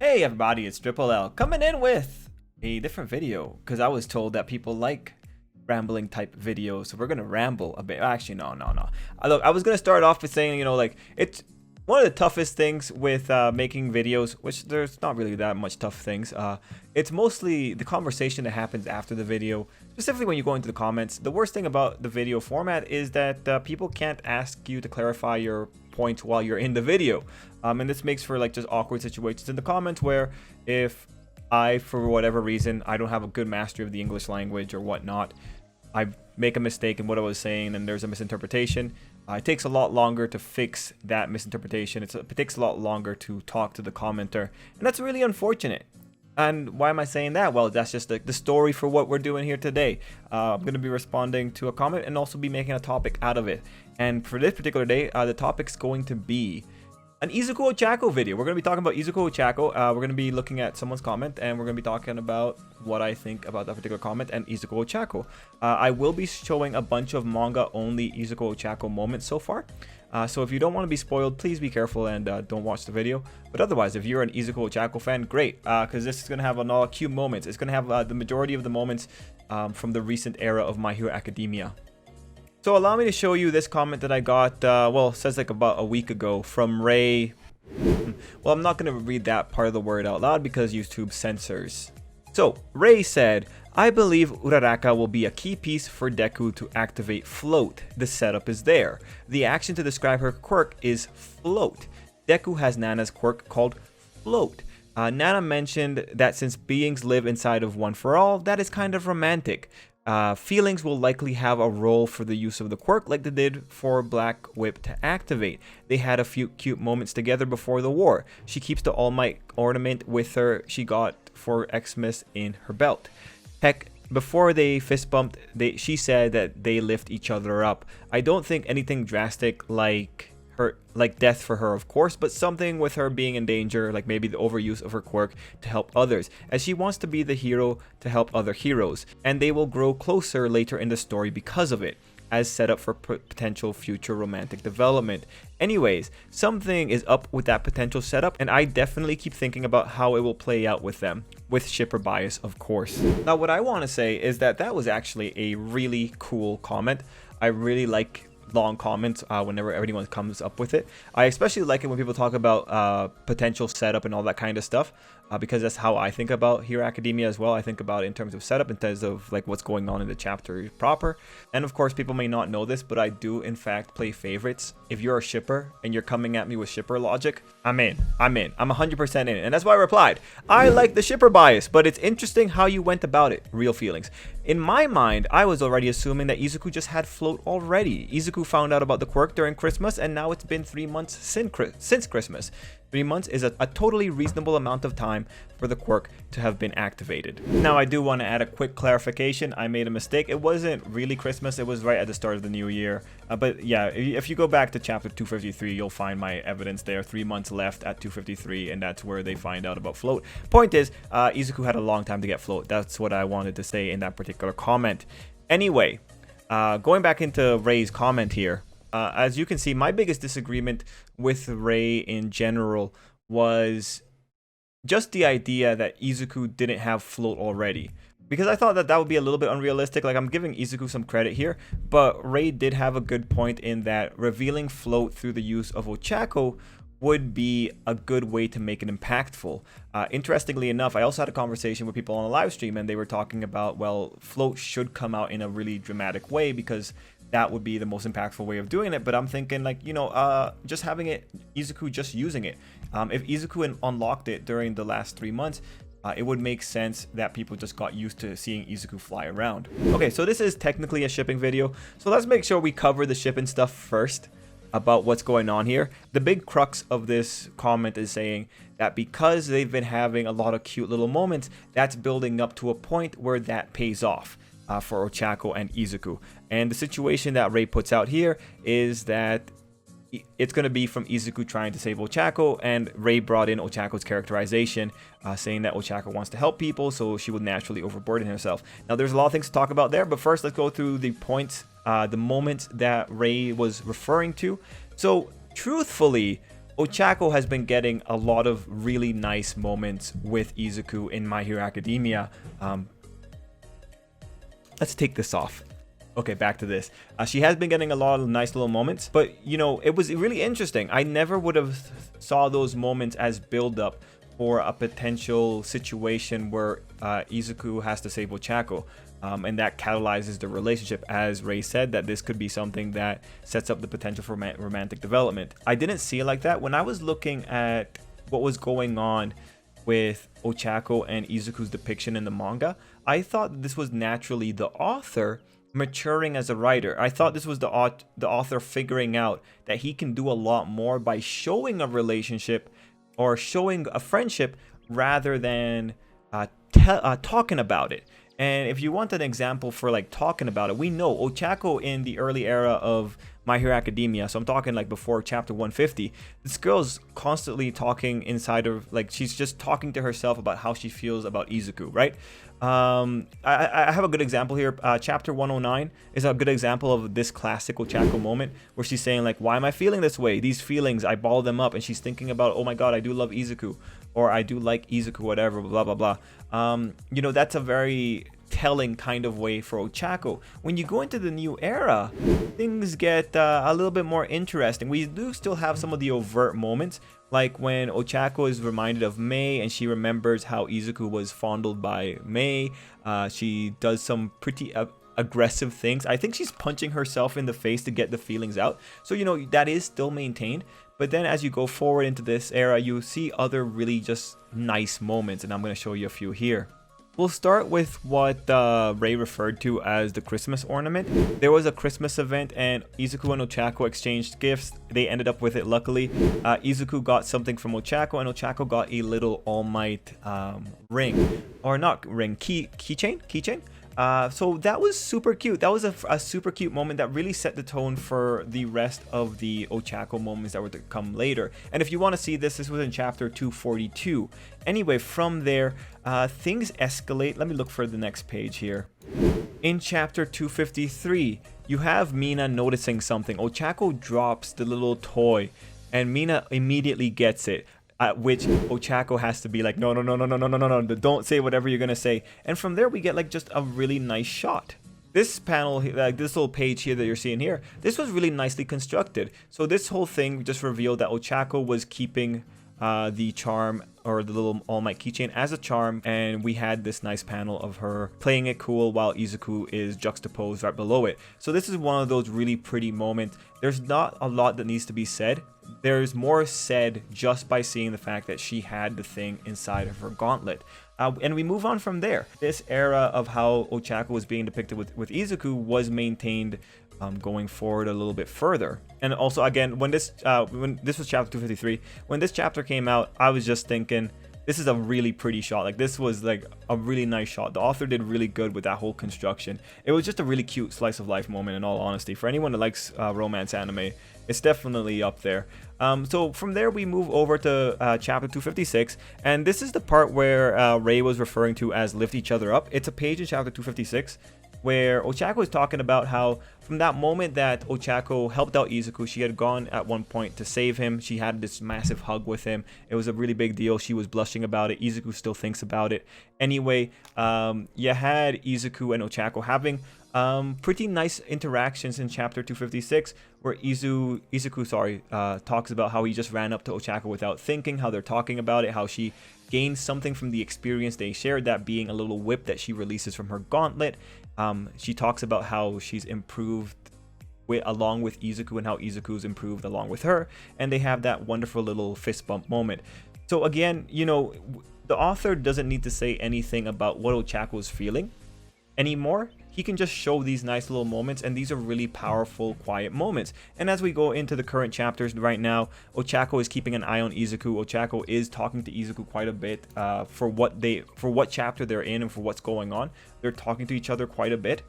Hey everybody, it's Tripl-L coming in with a different video because I was told that people like rambling type videos, so we're gonna ramble a bit. Actually, no. Look, I was gonna start off with saying, like it's one of the toughest things with making videos, which there's not really that much tough things. It's mostly the conversation that happens after the video, specifically when you go into the comments. The worst thing about the video format is that people can't ask you to clarify your points while you're in the video, and this makes for like just awkward situations in the comments where if I, for whatever reason, I don't have a good mastery of the English language or whatnot, I make a mistake in what I was saying and there's a misinterpretation. It takes a lot longer to fix that misinterpretation. It takes a lot longer to talk to the commenter, and that's really unfortunate. And why am I saying that? Well, that's just the story for what we're doing here today. I'm going to be responding to a comment and also be making a topic out of it. And for this particular day, the topic's going to be an Izuku Ochako video. We're going to be talking about Izuku Ochako. We're going to be looking at someone's comment, and we're going to be talking about what I think about that particular comment and Izuku Ochako. I will be showing a bunch of manga-only Izuku Ochako moments so far. So if you don't want to be spoiled, please be careful and don't watch the video. But otherwise, if you're an Izuku Ochako fan, great, because this is going to have a cute moments. It's going to have the majority of the moments from the recent era of My Hero Academia. So allow me to show you this comment that I got, well, it says like about a week ago from Ray. Well, I'm not going to read that part of the word out loud because YouTube censors. So Ray said, I believe Uraraka will be a key piece for Deku to activate Float. The setup is there. The action to describe her quirk is Float. Deku has Nana's quirk called Float. Nana mentioned that since beings live inside of One for All, that is kind of romantic. Feelings will likely have a role for the use of the quirk like they did for Black Whip to activate. They had a few cute moments together before the war. She keeps the All Might ornament with her she got for Xmas in her belt. Heck, before they fist bumped, she said that they lift each other up. I don't think anything drastic like death for her, of course, but something with her being in danger, like maybe the overuse of her quirk to help others, as she wants to be the hero to help other heroes, and they will grow closer later in the story because of it, as set up for potential future romantic development. Anyways, something is up with that potential setup, and I definitely keep thinking about how it will play out with them, with shipper bias, of course. Now, what I want to say is that was actually a really cool comment. I really like long comments whenever anyone comes up with it. I especially like it when people talk about potential setup and all that kind of stuff, because that's how I think about Hero Academia as well. I think about it in terms of setup, in terms of like what's going on in the chapter proper. And of course, people may not know this, but I do in fact play favorites. If you're a shipper and you're coming at me with shipper logic, I'm in. I'm 100% in. And that's why I replied, I like the shipper bias, but it's interesting how you went about it. Real feelings. In my mind, I was already assuming that Izuku just had Float already. Izuku found out about the quirk during Christmas, and now it's been 3 months since Christmas. 3 months is a totally reasonable amount of time for the quirk to have been activated. Now, I do want to add a quick clarification. I made a mistake. It wasn't really Christmas. It was right at the start of the new year. But yeah, if you go back to chapter 253, you'll find my evidence there. 3 months left at 253, and that's where they find out about Float. Point is, Izuku had a long time to get Float. That's what I wanted to say in that particular comment. Anyway, going back into Ray's comment here, as you can see, my biggest disagreement with Ray in general was just the idea that Izuku didn't have Float already. Because I thought that would be a little bit unrealistic. Like, I'm giving Izuku some credit here, but Ray did have a good point in that revealing Float through the use of Ochako would be a good way to make it impactful. Interestingly enough, I also had a conversation with people on a live stream, and they were talking about, well, Float should come out in a really dramatic way because that would be the most impactful way of doing it. But I'm thinking, like, just having it, Izuku just using it. If Izuku unlocked it during the last 3 months, it would make sense that people just got used to seeing Izuku fly around. Okay, so this is technically a shipping video, so let's make sure we cover the shipping stuff first about what's going on here. The big crux of this comment is saying that because they've been having a lot of cute little moments, that's building up to a point where that pays off for Ochako and Izuku. And the situation that Ray puts out here is that it's going to be from Izuku trying to save Ochako, and Ray brought in Ochako's characterization, saying that Ochako wants to help people, so she would naturally overburden herself. Now, there's a lot of things to talk about there, but first let's go through the points, the moments that Ray was referring to. So, truthfully, Ochako has been getting a lot of really nice moments with Izuku in My Hero Academia. Let's take this off. Okay, back to this. She has been getting a lot of nice little moments, but you know, it was really interesting. I never would have saw those moments as build up for a potential situation where Izuku has to save Ochako. And that catalyzes the relationship. As Ray said, that this could be something that sets up the potential for romantic development. I didn't see it like that. When I was looking at what was going on with Ochako and Izuku's depiction in the manga, I thought this was naturally the author maturing as a writer. I thought this was the author figuring out that he can do a lot more by showing a relationship or showing a friendship rather than talking about it. And if you want an example for like talking about it, we know Ochako in the early era of My Hero Academia, so I'm talking like before chapter 150, this girl's constantly talking inside of, like, she's just talking to herself about how she feels about Izuku, right? I have a good example here. Chapter 109 is a good example of this classic Ochako moment where she's saying like, why am I feeling this way? These feelings, I ball them up, and she's thinking about, oh my god, I do love Izuku, or I do like Izuku, whatever, blah blah blah. You know, that's a very telling kind of way for Ochako. When you go into the new era, things get a little bit more interesting. We do still have some of the overt moments, like when Ochako is reminded of Mei and she remembers how Izuku was fondled by Mei. She does some pretty aggressive things. I think she's punching herself in the face to get the feelings out. So, you know, that is still maintained. But then as you go forward into this era, you see other really just nice moments, and I'm going to show you a few here. We'll start with what Ray referred to as the Christmas ornament. There was a Christmas event and Izuku and Ochako exchanged gifts. They ended up with it luckily. Izuku got something from Ochako, and Ochako got a little All Might ring. Or not ring, keychain? So that was super cute. That was a super cute moment that really set the tone for the rest of the Ochako moments that were to come later. And if you want to see this was in chapter 242. Anyway, from there, things escalate. Let me look for the next page here. In chapter 253, you have Mina noticing something. Ochako drops the little toy, and Mina immediately gets it. At which Ochako has to be like, no, don't say whatever you're gonna say. And from there we get like just a really nice shot. This panel, like this little page here that you're seeing here, this was really nicely constructed. So this whole thing just revealed that Ochako was keeping the charm, or the little All Might keychain, as a charm, and we had this nice panel of her playing it cool while Izuku is juxtaposed right below it. So this is one of those really pretty moments. There's not a lot that needs to be said. There's more said just by seeing the fact that she had the thing inside of her gauntlet. And we move on from there. This era of how Ochako was being depicted with Izuku was maintained going forward a little bit further. And also, again, when this was chapter 253, when this chapter came out, I was just thinking, this is a really pretty shot. Like, this was like a really nice shot. The author did really good with that whole construction. It was just a really cute slice of life moment, in all honesty. For anyone that likes romance anime, it's definitely up there. So from there we move over to chapter 256, and this is the part where Ray was referring to as lift each other up. It's a page in chapter 256 where Ochako is talking about how from that moment that Ochako helped out Izuku, she had gone at one point to save him. She had this massive hug with him. It was a really big deal. She was blushing about it. Izuku still thinks about it. Anyway, you had Izuku and Ochako having pretty nice interactions in chapter 256, where Izuku talks about how he just ran up to Ochako without thinking, how they're talking about it, how she gained something from the experience they shared, that being a little whip that she releases from her gauntlet. She talks about how she's improved along with Izuku, and how Izuku's improved along with her, and they have that wonderful little fist bump moment. So again, you know, the author doesn't need to say anything about what Ochako's feeling anymore. He can just show these nice little moments, and these are really powerful, quiet moments. And as we go into the current chapters right now, Ochako is keeping an eye on Izuku. Ochako is talking to Izuku quite a bit for what chapter they're in and for what's going on. They're talking to each other quite a bit.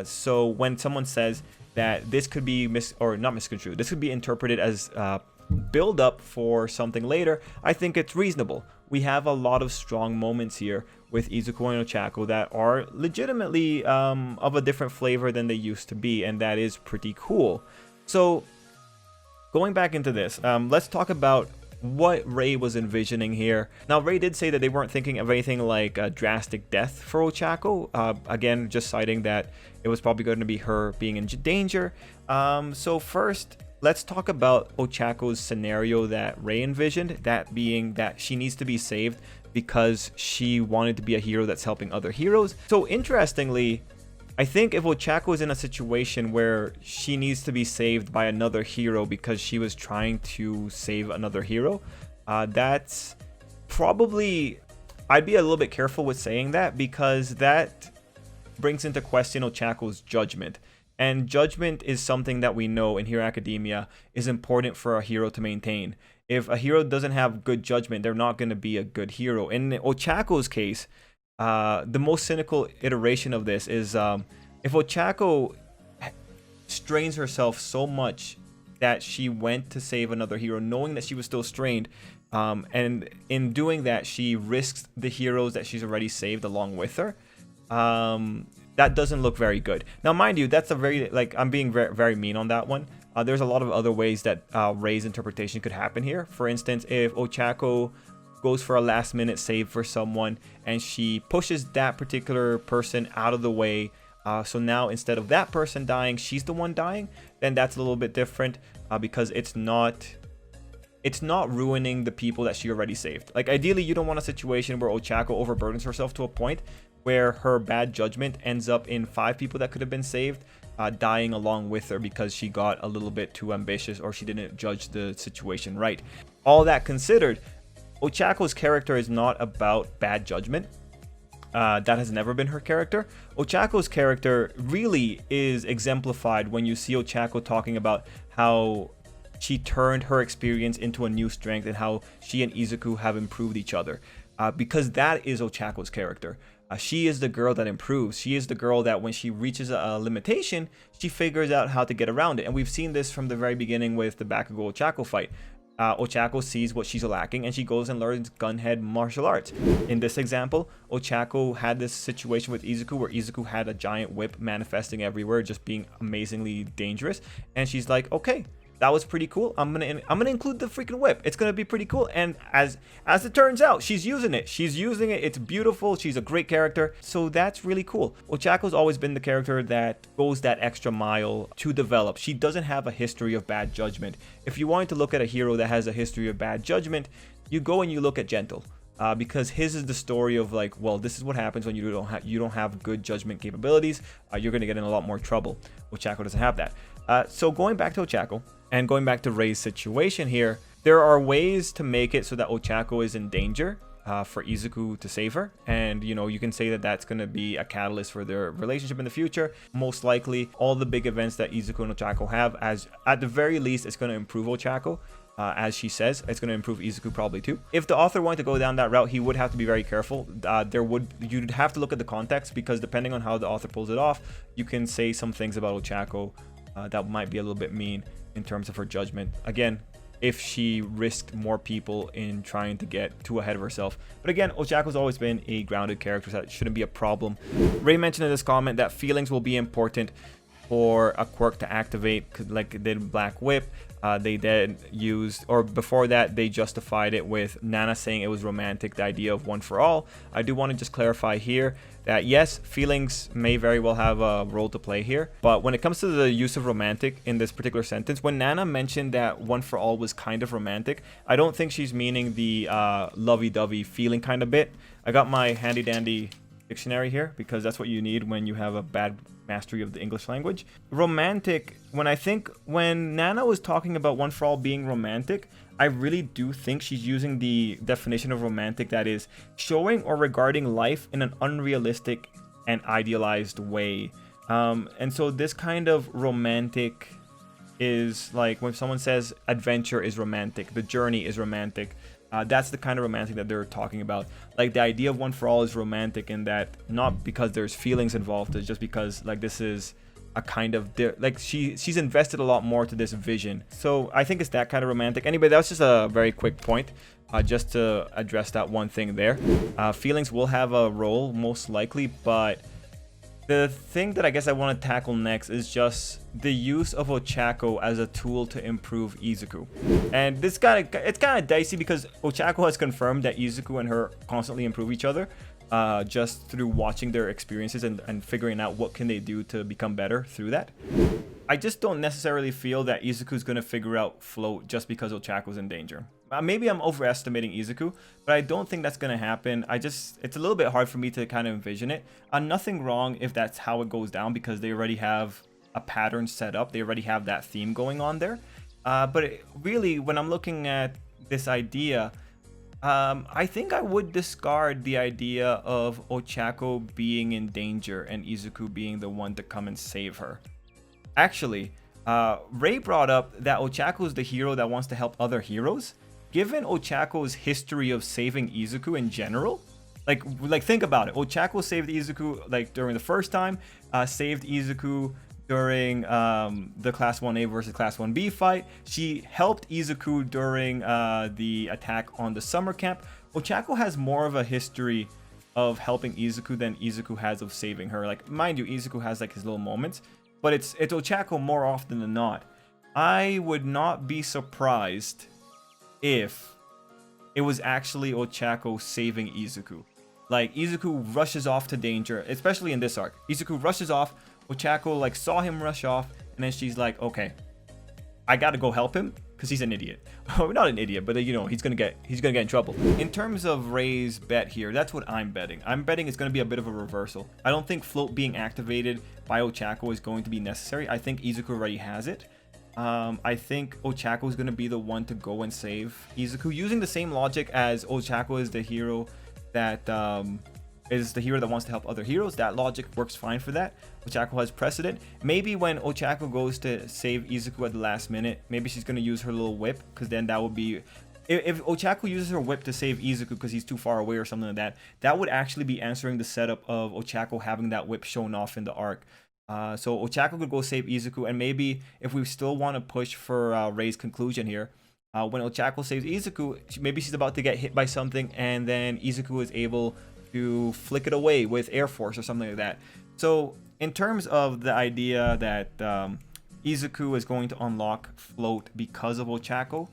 So when someone says that this could be this could be interpreted as build up for something later, I think it's reasonable. We have a lot of strong moments here with Izuku and Ochako that are legitimately of a different flavor than they used to be, and that is pretty cool. So going back into this, let's talk about what Ray was envisioning here. Now, Ray did say that they weren't thinking of anything like a drastic death for Ochako. Again, just citing that it was probably going to be her being in danger. So first, let's talk about Ochako's scenario that Ray envisioned, that being that she needs to be saved because she wanted to be a hero that's helping other heroes. So interestingly, I think if Ochako is in a situation where she needs to be saved by another hero because she was trying to save another hero, that's probably, I'd be a little bit careful with saying that, because that brings into question Ochako's judgment. And judgment is something that we know in Hero Academia is important for a hero to maintain. If a hero doesn't have good judgment, they're not going to be a good hero. In Ochako's case, the most cynical iteration of this is if Ochako strains herself so much that she went to save another hero knowing that she was still strained, and in doing that she risks the heroes that she's already saved along with her, that doesn't look very good. Now mind you, that's a very, like, I'm being very, very mean on that one. There's a lot of other ways that Ray's interpretation could happen here. For instance, if Ochako goes for a last minute save for someone and she pushes that particular person out of the way, so now instead of that person dying, she's the one dying, then that's a little bit different, because it's not ruining the people that she already saved. Like, ideally you don't want a situation where Ochako overburdens herself to a point where her bad judgment ends up in 5 people that could have been saved dying along with her because she got a little bit too ambitious or she didn't judge the situation right. All that considered, Ochako's character is not about bad judgment. That has never been her character. Ochako's character really is exemplified when you see Ochako talking about how she turned her experience into a new strength and how she and Izuku have improved each other. Because that is Ochako's character. She is the girl that improves. She is the girl that when she reaches a limitation, she figures out how to get around it. And we've seen this from the very beginning with the Bakugo Ochako fight. Ochako sees what she's lacking and she goes and learns gunhead martial arts. In this example, Ochako had this situation with Izuku where Izuku had a giant whip manifesting everywhere, just being amazingly dangerous. And she's like, okay, that was pretty cool. I'm gonna include the freaking whip. It's gonna be pretty cool. And as it turns out, she's using it. She's using it. It's beautiful. She's a great character. So that's really cool. Ochako's always been the character that goes that extra mile to develop. She doesn't have a history of bad judgment. If you wanted to look at a hero that has a history of bad judgment, you go and you look at Gentle. Because his is the story of like, well, this is what happens when you don't have good judgment capabilities. You're gonna get in a lot more trouble. Ochako doesn't have that. So going back to Ochako and going back to Ray's situation here, there are ways to make it so that Ochako is in danger for Izuku to save her. And, you know, you can say that that's going to be a catalyst for their relationship in the future. Most likely, all the big events that Izuku and Ochako have, as at the very least, it's going to improve Ochako. As she says, it's going to improve Izuku probably too. If the author wanted to go down that route, he would have to be very careful. You'd have to look at the context, because depending on how the author pulls it off, you can say some things about Ochako that might be a little bit mean in terms of her judgment. Again, if she risked more people in trying to get too ahead of herself. But again, Ochako's always been a grounded character, so that shouldn't be a problem. Ray mentioned in this comment that feelings will be important for a quirk to activate, like they did Black Whip. They then used, or before that, they justified it with Nana saying it was romantic, the idea of one for all. I do want to just clarify here that yes, feelings may very well have a role to play here, but when it comes to the use of romantic in this particular sentence, when Nana mentioned that one for all was kind of romantic, I don't think she's meaning the lovey-dovey feeling kind of bit. I got my handy-dandy dictionary here because that's what you need when you have a bad mastery of the English language. Romantic, when Nana was talking about one for all being romantic, I really do think she's using the definition of romantic that is showing or regarding life in an unrealistic and idealized way. And so this kind of romantic is like when someone says adventure is romantic, the journey is romantic. That's the kind of romantic that they're talking about. Like the idea of one for all is romantic in that not because there's feelings involved, it's just because like this is a kind of like she's invested a lot more to this vision. So I think it's that kind of romantic. Anyway, that was just a very quick point, just to address that one thing there. Feelings will have a role most likely, but The thing that I guess I want to tackle next is just the use of Ochako as a tool to improve Izuku. And it's kind of dicey because Ochako has confirmed that Izuku and her constantly improve each other just through watching their experiences and figuring out what can they do to become better through that. I just don't necessarily feel that Izuku's going to figure out float just because Ochako's in danger. Maybe I'm overestimating Izuku, but I don't think that's going to happen. It's a little bit hard for me to kind of envision it. Nothing wrong if that's how it goes down because they already have a pattern set up. They already have that theme going on there. Really, when I'm looking at this idea, I think I would discard the idea of Ochako being in danger and Izuku being the one to come and save her. Actually, Ray brought up that Ochako is the hero that wants to help other heroes. Given Ochako's history of saving Izuku in general, like think about it. Ochako saved Izuku like during the first time, saved Izuku during the Class 1A versus Class 1B fight. She helped Izuku during the attack on the summer camp. Ochako has more of a history of helping Izuku than Izuku has of saving her. Like, mind you, Izuku has like his little moments, but it's Ochako more often than not. I would not be surprised if it was actually Ochako saving Izuku. Like, Izuku rushes off to danger, especially in this arc. Izuku rushes off, Ochako like saw him rush off, and then she's like, okay, I gotta go help him because he's an idiot. Not an idiot, but you know, he's gonna get in trouble. In terms of Ray's bet here, that's what I'm betting. I'm betting it's gonna be a bit of a reversal. I don't think float being activated by Ochako is going to be necessary. I think Izuku already has it. I think Ochako is gonna be the one to go and save Izuku using the same logic as Ochako is the hero that wants to help other heroes. That logic works fine for that. Ochako has precedent. Maybe when Ochako goes to save Izuku at the last minute, maybe she's going to use her little whip, because then that would be... If Ochako uses her whip to save Izuku because he's too far away or something like that, that would actually be answering the setup of Ochako having that whip shown off in the arc. So Ochako could go save Izuku, and maybe if we still want to push for Ray's conclusion here, when Ochako saves Izuku, maybe she's about to get hit by something, and then Izuku is able to flick it away with Air Force or something like that. So in terms of the idea that Izuku is going to unlock float because of Ochako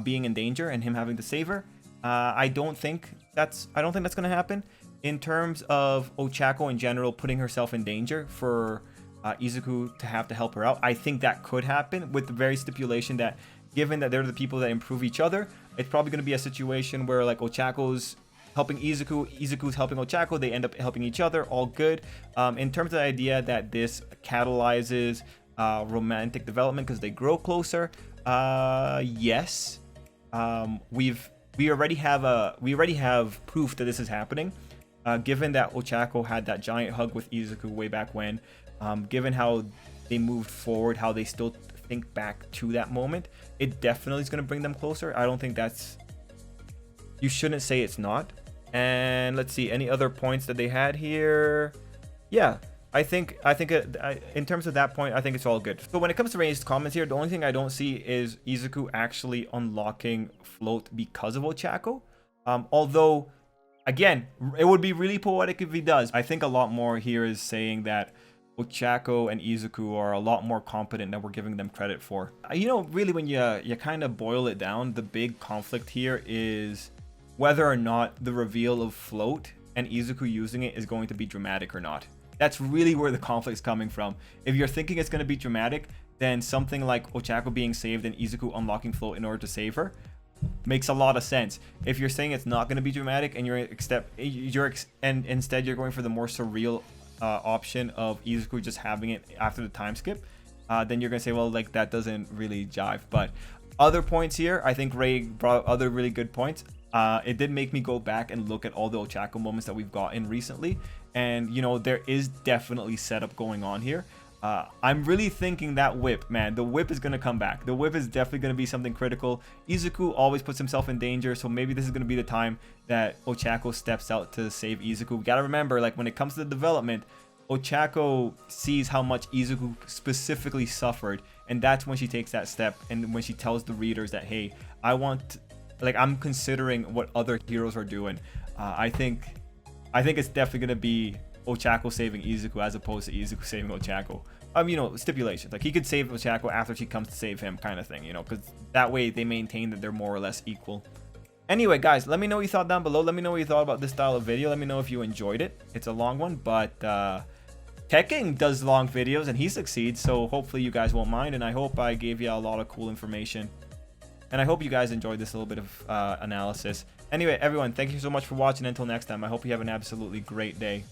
being in danger and him having to save her, I don't think that's going to happen. In terms of Ochako in general putting herself in danger for Izuku to have to help her out, I think that could happen, with the very stipulation that given that they're the people that improve each other, it's probably going to be a situation where like Ochako's helping Izuku's helping Ochako, they end up helping each other, all good. In terms of the idea that this catalyzes romantic development because they grow closer, yes. We already have proof that this is happening. Given that Ochako had that giant hug with Izuku way back when, given how they moved forward, how they still think back to that moment, it definitely is going to bring them closer. I don't think that's... You shouldn't say it's not. And let's see, any other points that they had here? Yeah, I think in terms of that point, I think it's all good. So when it comes to Ray's comments here, the only thing I don't see is Izuku actually unlocking float because of Ochako. Although, again, it would be really poetic if he does. I think a lot more here is saying that Ochako and Izuku are a lot more competent than we're giving them credit for. You know, really, when you kind of boil it down, the big conflict here is whether or not the reveal of float and Izuku using it is going to be dramatic or not. That's really where the conflict's coming from. If you're thinking it's going to be dramatic, then something like Ochako being saved and Izuku unlocking float in order to save her makes a lot of sense. If you're saying it's not going to be dramatic and instead you're going for the more surreal option of Izuku just having it after the time skip, then you're going to say, well, like, that doesn't really jive. But other points here, I think Ray brought other really good points. It did make me go back and look at all the Ochako moments that we've gotten recently, and you know, there is definitely setup going on here. I'm really thinking that whip, man, the whip is going to come back. The whip is definitely going to be something critical. Izuku always puts himself in danger, so maybe this is going to be the time that Ochako steps out to save Izuku. We got to remember, like, when it comes to the development, Ochako sees how much Izuku specifically suffered, and that's when she takes that step, and when she tells the readers that, hey, I'm considering what other heroes are doing. I think it's definitely going to be Ochako saving Izuku as opposed to Izuku saving Ochako. You know, stipulations. Like, he could save Ochako after she comes to save him, kind of thing, you know, because that way they maintain that they're more or less equal. Anyway, guys, let me know what you thought down below. Let me know what you thought about this style of video. Let me know if you enjoyed it. It's a long one, but Tekken does long videos and he succeeds, so hopefully you guys won't mind, and I hope I gave you a lot of cool information. And I hope you guys enjoyed this little bit of analysis. Anyway, everyone, thank you so much for watching. Until next time, I hope you have an absolutely great day.